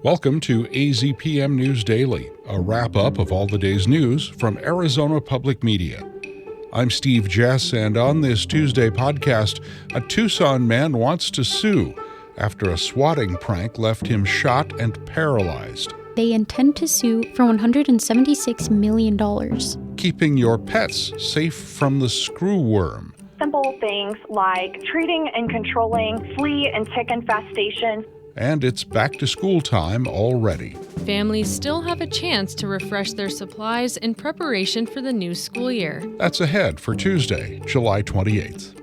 Welcome to AZPM News Daily, a wrap-up of all the day's news from Arizona Public Media. I'm Steve Jess, and on this Tuesday podcast, a Tucson man wants to sue after a swatting prank left him shot and paralyzed. They intend to sue for $176 million. Keeping your pets safe from the screwworm. Simple things like treating and controlling flea and tick infestations. And it's back to school time already. Families still have a chance to refresh their supplies in preparation for the new school year. That's ahead for Tuesday, July 28th.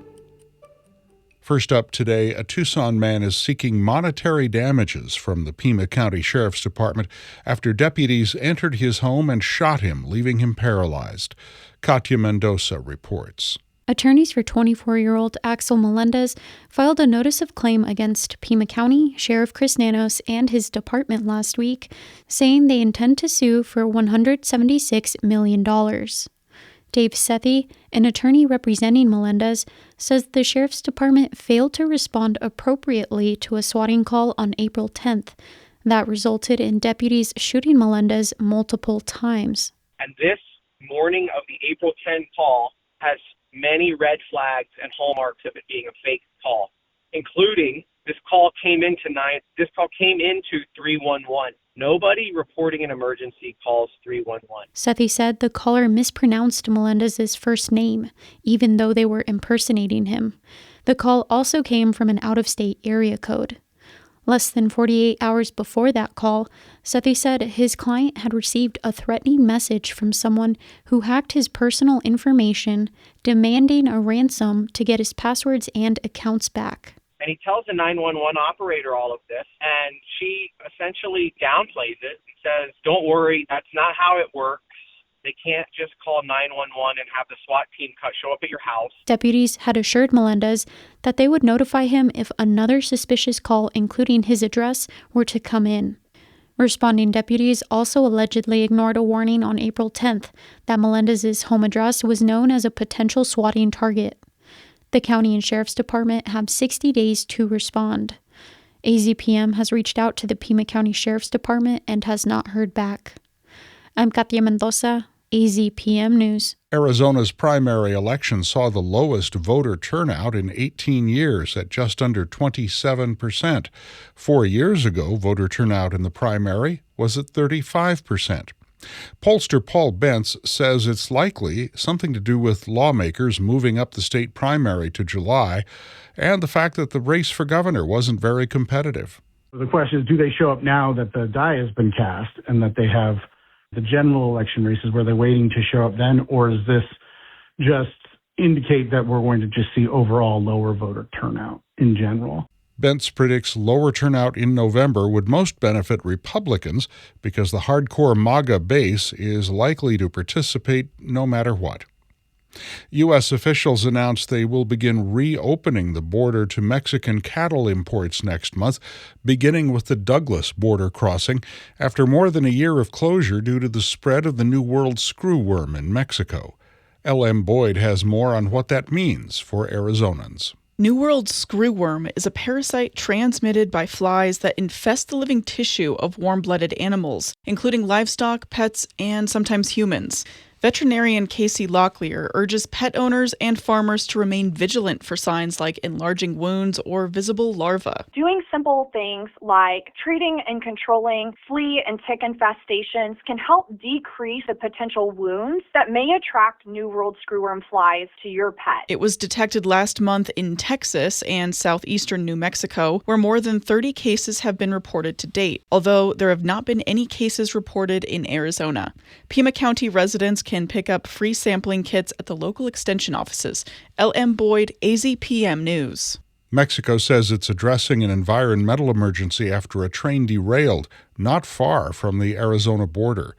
First up today, a Tucson man is seeking monetary damages from the Pima County Sheriff's Department after deputies entered his home and shot him, leaving him paralyzed. Katya Mendoza reports. Attorneys for 24-year-old Axel Melendez filed a notice of claim against Pima County Sheriff Chris Nanos and his department last week, saying they intend to sue for $176 million. Dave Sethi, an attorney representing Melendez, says the Sheriff's Department failed to respond appropriately to a swatting call on April 10th. That resulted in deputies shooting Melendez multiple times. And this morning of the April 10 call has many red flags and hallmarks of it being a fake call, including this call came into 311. Nobody reporting an emergency calls 311. Sethi said the caller mispronounced Melendez's first name, even though they were impersonating him. The call also came from an out-of-state area code. Less than 48 hours before that call, Sethi said his client had received a threatening message from someone who hacked his personal information, demanding a ransom to get his passwords and accounts back. And he tells the 911 operator all of this, and she essentially downplays it and says, "Don't worry, that's not how it works. They can't just call 911 and have the SWAT team show up at your house." Deputies had assured Melendez that they would notify him if another suspicious call, including his address, were to come in. Responding deputies also allegedly ignored a warning on April 10th that Melendez's home address was known as a potential swatting target. The county and sheriff's department have 60 days to respond. AZPM has reached out to the Pima County Sheriff's Department and has not heard back. I'm Katya Mendoza, AZPM News. Arizona's primary election saw the lowest voter turnout in 18 years at just under 27%. 4 years ago, voter turnout in the primary was at 35%. Pollster Paul Bentz says it's likely something to do with lawmakers moving up the state primary to July and the fact that the race for governor wasn't very competitive. The question is, do they show up now that the die has been cast and that they have the general election races where they're waiting to show up then, or does this just indicate that we're going to just see overall lower voter turnout in general? Bentz predicts lower turnout in November would most benefit Republicans because the hardcore MAGA base is likely to participate no matter what. U.S. officials announced they will begin reopening the border to Mexican cattle imports next month, beginning with the Douglas border crossing, after more than a year of closure due to the spread of the New World screwworm in Mexico. L.M. Boyd has more on what that means for Arizonans. New World screwworm is a parasite transmitted by flies that infest the living tissue of warm-blooded animals, including livestock, pets, and sometimes humans. Veterinarian Casey Locklear urges pet owners and farmers to remain vigilant for signs like enlarging wounds or visible larvae. Doing simple things like treating and controlling flea and tick infestations can help decrease the potential wounds that may attract New World screwworm flies to your pet. It was detected last month in Texas and southeastern New Mexico, where more than 30 cases have been reported to date, although there have not been any cases reported in Arizona. Pima County residents can pick up free sampling kits at the local extension offices. L.M. Boyd, AZPM News. Mexico says it's addressing an environmental emergency after a train derailed not far from the Arizona border.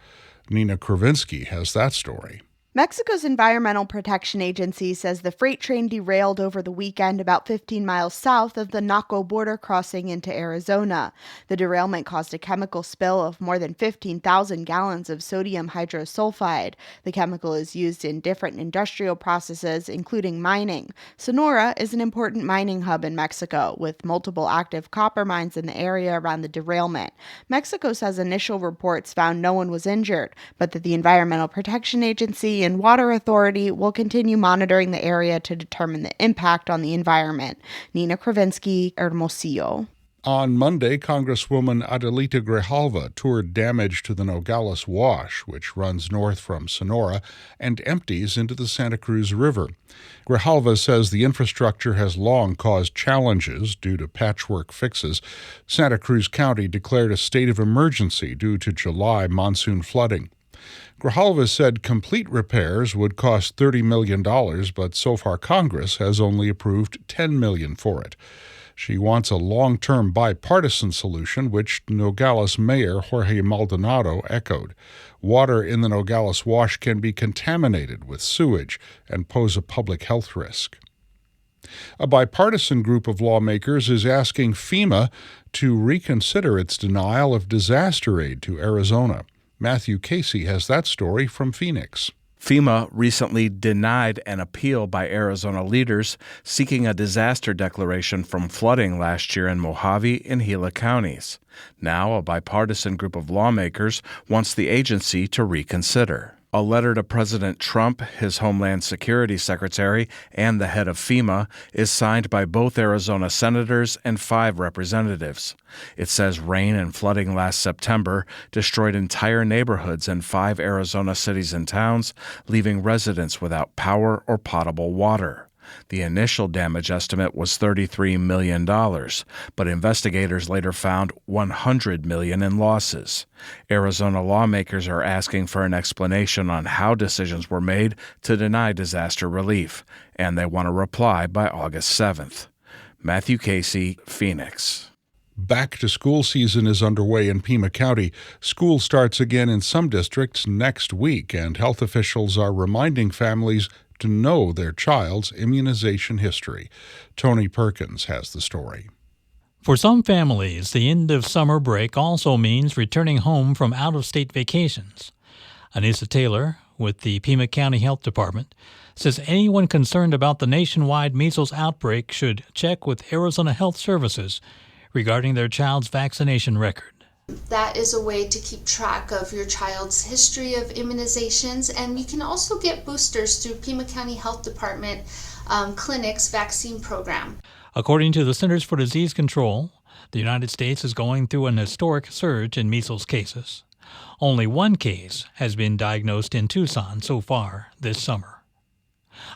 Nina Kravinsky has that story. Mexico's Environmental Protection Agency says the freight train derailed over the weekend about 15 miles south of the Naco border crossing into Arizona. The derailment caused a chemical spill of more than 15,000 gallons of sodium hydrosulfide. The chemical is used in different industrial processes, including mining. Sonora is an important mining hub in Mexico, with multiple active copper mines in the area around the derailment. Mexico says initial reports found no one was injured, but that the Environmental Protection Agency and Water Authority will continue monitoring the area to determine the impact on the environment. Nina Kravinsky, Hermosillo. On Monday, Congresswoman Adelita Grijalva toured damage to the Nogales Wash, which runs north from Sonora and empties into the Santa Cruz River. Grijalva says the infrastructure has long caused challenges due to patchwork fixes. Santa Cruz County declared a state of emergency due to July monsoon flooding. Grijalva said complete repairs would cost $30 million, but so far Congress has only approved $10 million for it. She wants a long-term bipartisan solution, which Nogales Mayor Jorge Maldonado echoed. Water in the Nogales Wash can be contaminated with sewage and pose a public health risk. A bipartisan group of lawmakers is asking FEMA to reconsider its denial of disaster aid to Arizona. Matthew Casey has that story from Phoenix. FEMA recently denied an appeal by Arizona leaders seeking a disaster declaration from flooding last year in Mojave and Gila counties. Now, a bipartisan group of lawmakers wants the agency to reconsider. A letter to President Trump, his Homeland Security Secretary, and the head of FEMA is signed by both Arizona senators and 5 representatives. It says rain and flooding last September destroyed entire neighborhoods in 5 Arizona cities and towns, leaving residents without power or potable water. The initial damage estimate was $33 million, but investigators later found $100 million in losses. Arizona lawmakers are asking for an explanation on how decisions were made to deny disaster relief, and they want a reply by August 7th. Matthew Casey, Phoenix. Back-to-school season is underway in Pima County. School starts again in some districts next week, and health officials are reminding families to know their child's immunization history. Tony Perkins has the story. For some families, the end of summer break also means returning home from out-of-state vacations. Anissa Taylor, with the Pima County Health Department, says anyone concerned about the nationwide measles outbreak should check with Arizona Health Services regarding their child's vaccination record. That is a way to keep track of your child's history of immunizations, and you can also get boosters through Pima County Health Department clinics vaccine program. According to the Centers for Disease Control, the United States is going through an historic surge in measles cases. Only 1 case has been diagnosed in Tucson so far this summer.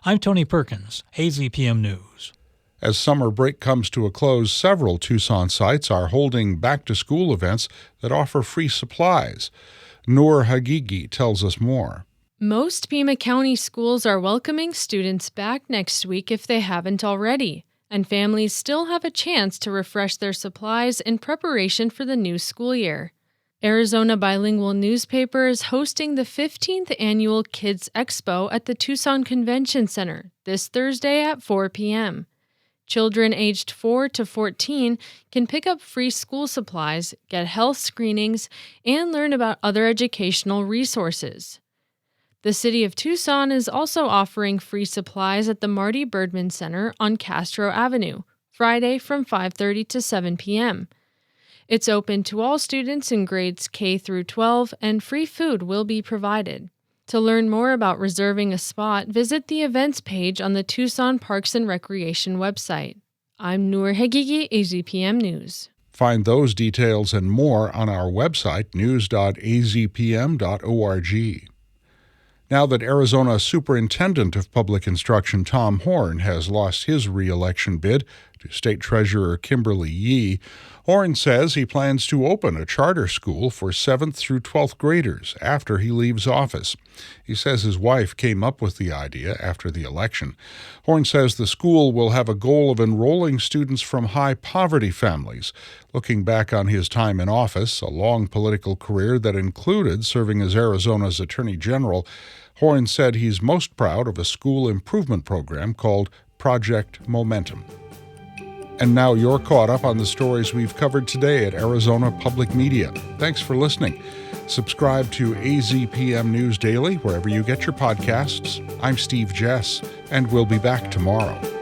I'm Tony Perkins, AZPM News. As summer break comes to a close, several Tucson sites are holding back-to-school events that offer free supplies. Noor Hagigi tells us more. Most Pima County schools are welcoming students back next week if they haven't already, and families still have a chance to refresh their supplies in preparation for the new school year. Arizona Bilingual Newspaper is hosting the 15th annual Kids Expo at the Tucson Convention Center this Thursday at 4 p.m. Children aged 4 to 14 can pick up free school supplies, get health screenings, and learn about other educational resources. The city of Tucson is also offering free supplies at the Marty Birdman Center on Castro Avenue, Friday from 5:30 to 7 p.m. It's open to all students in grades K through 12, and free food will be provided. To learn more about reserving a spot, visit the events page on the Tucson Parks and Recreation website. I'm Noor Hagigi, AZPM News. Find those details and more on our website, news.azpm.org. Now that Arizona Superintendent of Public Instruction Tom Horn has lost his re-election bid, To State Treasurer Kimberly Yee, Horn says he plans to open a charter school for 7th through 12th graders after he leaves office. He says his wife came up with the idea after the election. Horn says the school will have a goal of enrolling students from high poverty families. Looking back on his time in office, a long political career that included serving as Arizona's Attorney General, Horn said he's most proud of a school improvement program called Project Momentum. And now you're caught up on the stories we've covered today at Arizona Public Media. Thanks for listening. Subscribe to AZPM News Daily wherever you get your podcasts. I'm Steve Jess, and we'll be back tomorrow.